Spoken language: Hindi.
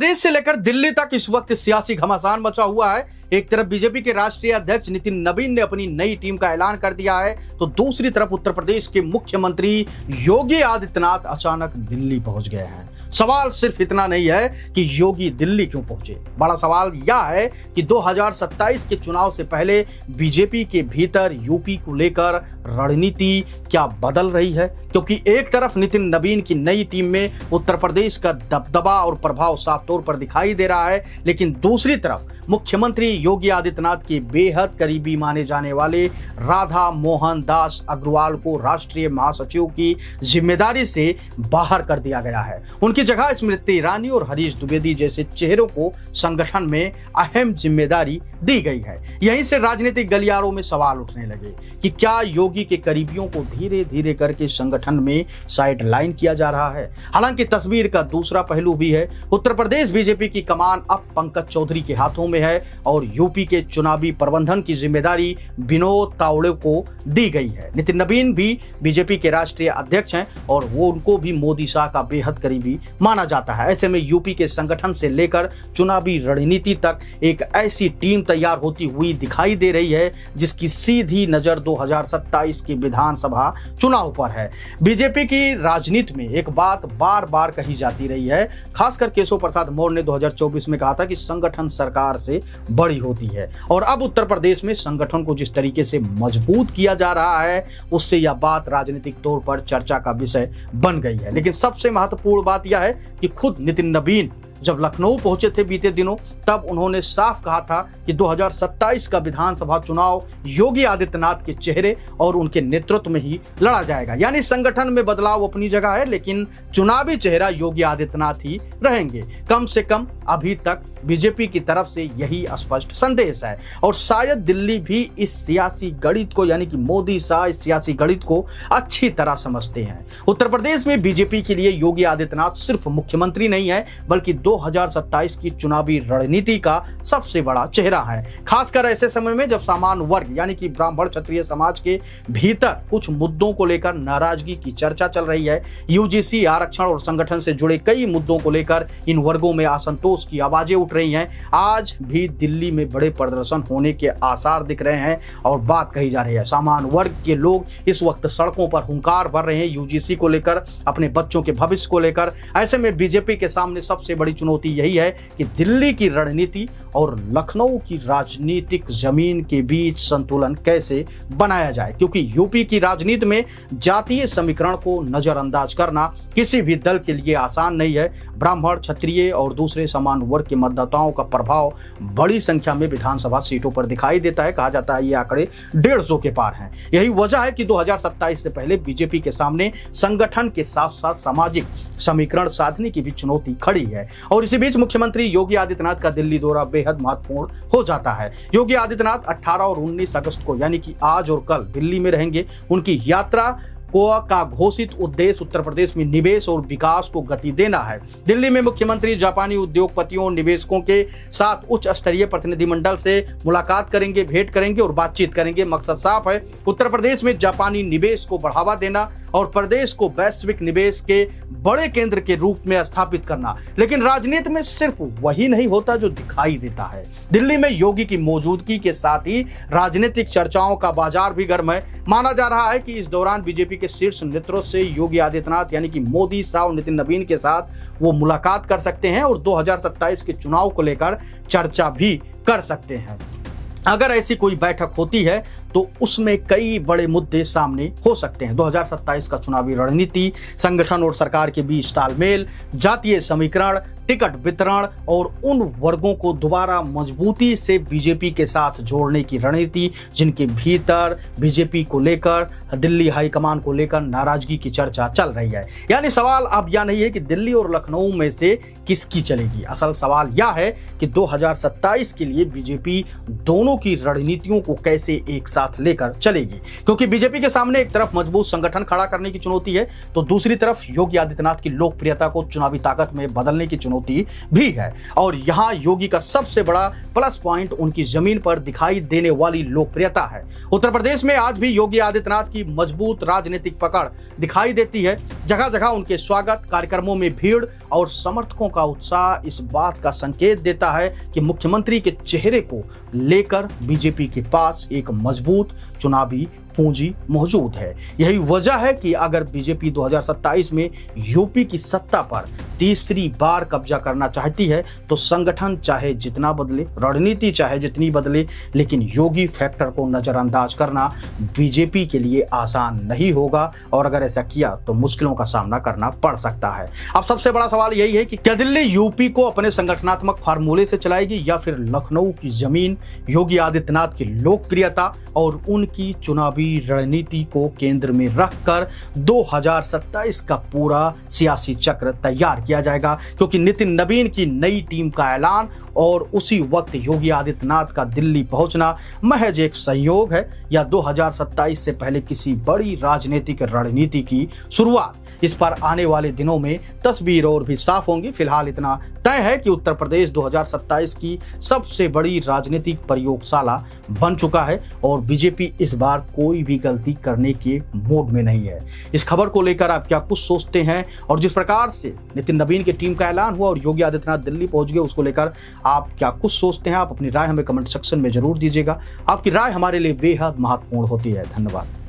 प्रदेश से लेकर दिल्ली तक इस वक्त सियासी घमासान मचा हुआ है। एक तरफ बीजेपी के राष्ट्रीय अध्यक्ष नितिन नवीन ने अपनी नई टीम का ऐलान कर दिया है, तो दूसरी तरफ उत्तर प्रदेश के मुख्यमंत्री योगी आदित्यनाथ अचानक दिल्ली पहुंच गए हैं। सवाल सिर्फ इतना नहीं है कि योगी दिल्ली क्यों पहुंचे, बड़ा सवाल यह है कि 2027 के चुनाव से पहले बीजेपी के भीतर यूपी को लेकर रणनीति क्या बदल रही है। क्योंकि एक तरफ नितिन नवीन की नई टीम में उत्तर प्रदेश का दबदबा और प्रभाव साफ तौर पर दिखाई दे रहा है, लेकिन दूसरी तरफ मुख्यमंत्री योगी आदित्यनाथ के बेहद करीबी माने जाने वाले राधा मोहन दास अग्रवाल को राष्ट्रीय महासचिव की जिम्मेदारी से बाहर कर दिया गया है। उनकी जगह स्मृति ईरानी और हरीश द्विवेदी जैसे चेहरों को संगठन में अहम जिम्मेदारी दी गई है। यहीं से राजनीतिक गलियारों में सवाल उठने लगे कि क्या योगी के करीबियों को धीरे धीरे करके संगठन में साइडलाइन किया जा रहा है। हालांकि तस्वीर का दूसरा पहलू भी है। उत्तर प्रदेश बीजेपी की कमान अब पंकज चौधरी के हाथों में है और यूपी के चुनावी प्रबंधन की जिम्मेदारी विनोद तावड़े को दी गई है। नितिन नवीन भी बीजेपी के राष्ट्रीय अध्यक्ष हैं और वो उनको भी मोदी शाह का बेहद करीबी माना जाता है। ऐसे में यूपी के संगठन से लेकर चुनावी रणनीति तक एक ऐसी टीम तैयार होती हुई दिखाई दे रही है जिसकी सीधी नजर 2027 की विधानसभा चुनाव पर है। बीजेपी की राजनीति में एक बात बार बार कही जाती रही है, खासकर केशव प्रसाद मौर्य ने 2024 में कहा था कि संगठन सरकार से बड़ी होती है, और अब उत्तर प्रदेश में संगठन को जिस तरीके से मजबूत किया जा रहा है उससे यह बात राजनीतिक तौर पर चर्चा का विषय बन गई है। लेकिन सबसे महत्वपूर्ण बात यह है कि खुद नितिन नवीन जब लखनऊ पहुंचे थे बीते दिनों, तब उन्होंने साफ कहा था कि 2027 का विधानसभा चुनाव योगी आदित्यनाथ के चेहरे और उनके नेतृत्व में ही लड़ा जाएगा। यानी संगठन में बदलाव अपनी जगह है, लेकिन चुनावी चेहरा योगी आदित्यनाथ ही रहेंगे। कम से कम अभी तक बीजेपी की तरफ से यही स्पष्ट संदेश है, और शायद दिल्ली भी इस सियासी गणित को, यानी कि मोदी शाह इस सियासी गणित को अच्छी तरह समझते हैं। उत्तर प्रदेश में बीजेपी के लिए योगी आदित्यनाथ सिर्फ मुख्यमंत्री नहीं है, बल्कि 2027 की चुनावी रणनीति का सबसे बड़ा चेहरा है। खासकर ऐसे समय में जब सामान्य वर्ग यानी कि ब्राह्मण क्षत्रिय समाज के भीतर कुछ मुद्दों को लेकर नाराजगी की चर्चा चल रही है। यूजीसी, आरक्षण और संगठन से जुड़े कई मुद्दों को लेकर इन वर्गों में असंतोष की आवाजें उठ रही हैं। आज भी दिल्ली में बड़े प्रदर्शन होने के आसार दिख रहे हैं और बात कही जा रही है। सामान्य वर्ग के लोग इस वक्त सड़कों पर हुंकार भर रहे हैं यूजीसी को लेकर, अपने बच्चों के भविष्य को लेकर। ऐसे में बीजेपी के सामने सबसे बड़ी चुनौती यही है कि दिल्ली की रणनीति और लखनऊ की राजनीतिक जमीन के बीच संतुलन कैसे बनाया जाए, क्योंकि यूपी की राजनीति में जातीय समीकरण को नजरअंदाज करना किसी भी दल के लिए आसान नहीं है। ब्राह्मण, क्षत्रिय और दूसरे सामान्य वर्ग के मतदाताओं का प्रभाव बड़ी संख्या में विधानसभा सीटों पर दिखाई देता है। कहा जाता है ये आंकड़े 150 के पार हैं। यही वजह है कि 2027 से पहले बीजेपी के सामने संगठन के साथ साथ सामाजिक समीकरण साधने की भी चुनौती खड़ी है। और इसी बीच मुख्यमंत्री योगी आदित्यनाथ का दिल्ली दौरा बेहद महत्वपूर्ण हो जाता है। योगी आदित्यनाथ 18 और 19 अगस्त को, यानी कि आज और कल, दिल्ली में रहेंगे। उनकी यात्रा का घोषित उद्देश्य उत्तर प्रदेश में निवेश और विकास को गति देना है। दिल्ली में मुख्यमंत्री जापानी उद्योगपतियों और निवेशकों के साथ उच्च स्तरीय प्रतिनिधिमंडल से मुलाकात करेंगे, भेंट करेंगे और बातचीत करेंगे। मकसद साफ है, उत्तर प्रदेश में जापानी निवेश को बढ़ावा देना और प्रदेश को वैश्विक निवेश के बड़े केंद्र के रूप में स्थापित करना। लेकिन राजनीति में सिर्फ वही नहीं होता जो दिखाई देता है। दिल्ली में योगी की मौजूदगी के साथ ही राजनीतिक चर्चाओं का बाजार भी गर्म है। माना जा रहा है कि इस दौरान बीजेपी के शीर्ष नेतृत्व से योगी आदित्यनाथ, यानी कि मोदी, शाह और नितिन नवीन के साथ वो मुलाकात कर सकते हैं और 2027 के चुनाव को लेकर चर्चा भी कर सकते हैं। अगर ऐसी कोई बैठक होती है तो उसमें कई बड़े मुद्दे सामने हो सकते हैं। 2027 का चुनावी रणनीति, संगठन और सरकार के बीच तालमेल, जातीय समीकरण, टिकट वितरण और उन वर्गों को दोबारा मजबूती से बीजेपी के साथ जोड़ने की रणनीति जिनके भीतर बीजेपी को लेकर, दिल्ली हाईकमान को लेकर नाराजगी की चर्चा चल रही है। यानी सवाल अब यह नहीं है कि दिल्ली और लखनऊ में से किसकी चलेगी। असल सवाल यह है कि 2027 के लिए बीजेपी दोनों दोनों की रणनीतियों को कैसे एक साथ लेकर चलेगी, क्योंकि बीजेपी के सामने एक तरफ मजबूत संगठन खड़ा करने की चुनौती है तो दूसरी तरफ योगी आदित्यनाथ की लोकप्रियता को चुनावी ताकत में बदलने की चुनौती भी है। और यहां योगी का सबसे बड़ा प्लस पॉइंट उनकी जमीन पर दिखाई देने वाली लोकप्रियता है। उत्तर प्रदेश में आज भी योगी आदित्यनाथ की मजबूत राजनीतिक पकड़ दिखाई देती है। जगह जगह उनके स्वागत कार्यक्रमों में भीड़ और समर्थकों का उत्साह इस बात का संकेत देता है कि मुख्यमंत्री के चेहरे को लेकर बीजेपी के पास एक मजबूत चुनावी पूंजी मौजूद है। यही वजह है कि अगर बीजेपी 2027 में यूपी की सत्ता पर तीसरी बार कब्जा करना चाहती है तो संगठन चाहे जितना बदले, रणनीति चाहे जितनी बदले, लेकिन योगी फैक्टर को नजरअंदाज करना बीजेपी के लिए आसान नहीं होगा और अगर ऐसा किया तो मुश्किलों का सामना करना पड़ सकता है। अब सबसे बड़ा सवाल यही है कि क्या दिल्ली यूपी को अपने संगठनात्मक फार्मूले से चलाएगी या फिर लखनऊ की जमीन योगी आदित्यनाथ की लोकप्रियता और उनकी चुनावी रणनीति को केंद्र में रखकर 2027 का पूरा सियासी चक्र तैयार किया जाएगा, क्योंकि नितिन नवीन की नई टीम का ऐलान और उसी वक्त योगी आदित्यनाथ का दिल्ली पहुंचना महज एक संयोग है या 2027 से पहले किसी बड़ी राजनीतिक रणनीति की शुरुआत। इस पर आने वाले दिनों में तस्वीर और भी साफ होंगी। फिलहाल इतना तय है कि उत्तर प्रदेश 2027 की सबसे बड़ी राजनीतिक प्रयोगशाला बन चुका है और बीजेपी इस बार कोई भी गलती करने के मूड में नहीं है। इस खबर को लेकर आप क्या कुछ सोचते हैं और जिस प्रकार से नितिन नवीन की टीम का ऐलान हुआ और योगी आदित्यनाथ दिल्ली पहुंच गए उसको लेकर आप क्या कुछ सोचते हैं? आप अपनी राय हमें कमेंट सेक्शन में जरूर दीजिएगा। आपकी राय हमारे लिए बेहद महत्वपूर्ण होती है। धन्यवाद।